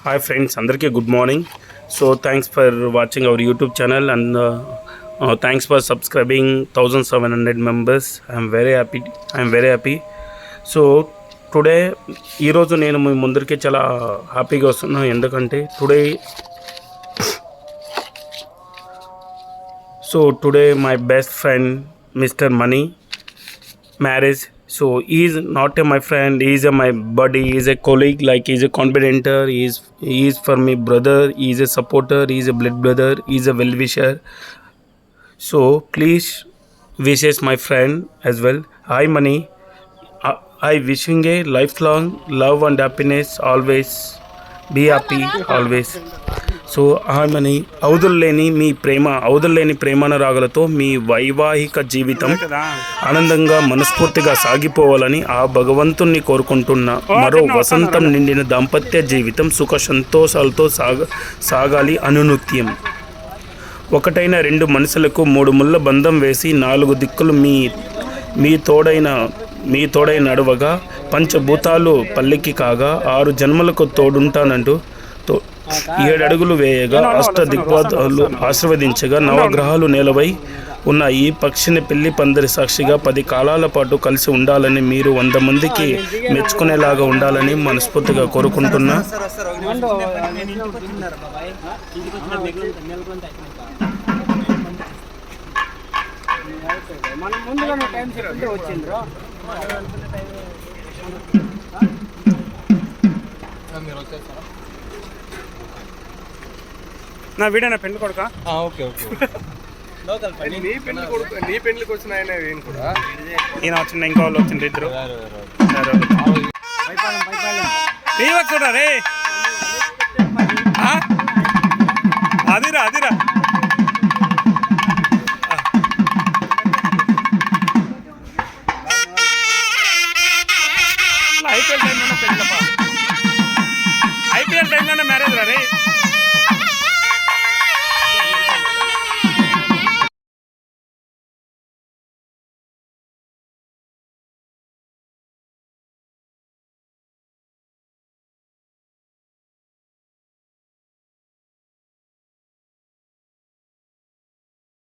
Hi friends, Andarki good morning. So thanks for watching our YouTube channel and thanks for subscribing 1700 members. I'm very happy. So today ఈరోజు నేను మీ ముందరికి చాలా హ్యాపీగా వస్తున్నాను. ఎందుకంటే today my best friend mister money marriage. So he is not my friend, he is my buddy, he is a colleague, like he is a confidenter, he is for me brother, he is a supporter, he is a blood brother, he is a well wisher. So please wishes my friend as well. Hi Money, I wishing a lifelong love and happiness always. Be happy always. So ఆమెని అవధుల్లేని ప్రేమానురాగాలతో మీ వైవాహిక జీవితం ఆనందంగా మనస్ఫూర్తిగా సాగిపోవాలని ఆ భగవంతుణ్ణి కోరుకుంటున్న మరో వసంతం నిండిన దాంపత్య జీవితం సుఖ సంతోషాలతో సాగాలి అనునిత్యం. ఒకటైన రెండు మనసులకు మూడు ముళ్ళ బంధం వేసి నాలుగు దిక్కులు మీ తోడై నడవగా పంచభూతాలు పల్లెకి కాగా 6 జన్మలకు తోడుంటానంటూ 7 అడుగులు వేయగా అష్ట దిగ్పాదాలు ఆశీర్వదించగా నవగ్రహాలు నేలవై ఉన్న ఈ పక్షిని పెళ్లి పందిరి సాక్షిగా 10 కాలాల పాటు కలిసి ఉండాలని, మీరు 100 మందికి మెచ్చుకునేలాగా ఉండాలని మనస్ఫూర్తిగా కోరుకుంటున్నా. నా వీడియో నా పెళ్లి కొడుక ఓకే ఓకే నీ పెళ్లికి వచ్చిన ఆయన కూడా ఈయన వచ్చిండ ఇంకో వాళ్ళు వచ్చిండ్రు ఇద్దరు చూడరా రే అదిరా ఐపీఎల్ టైంలోనే మ్యారేజ్ రా రే.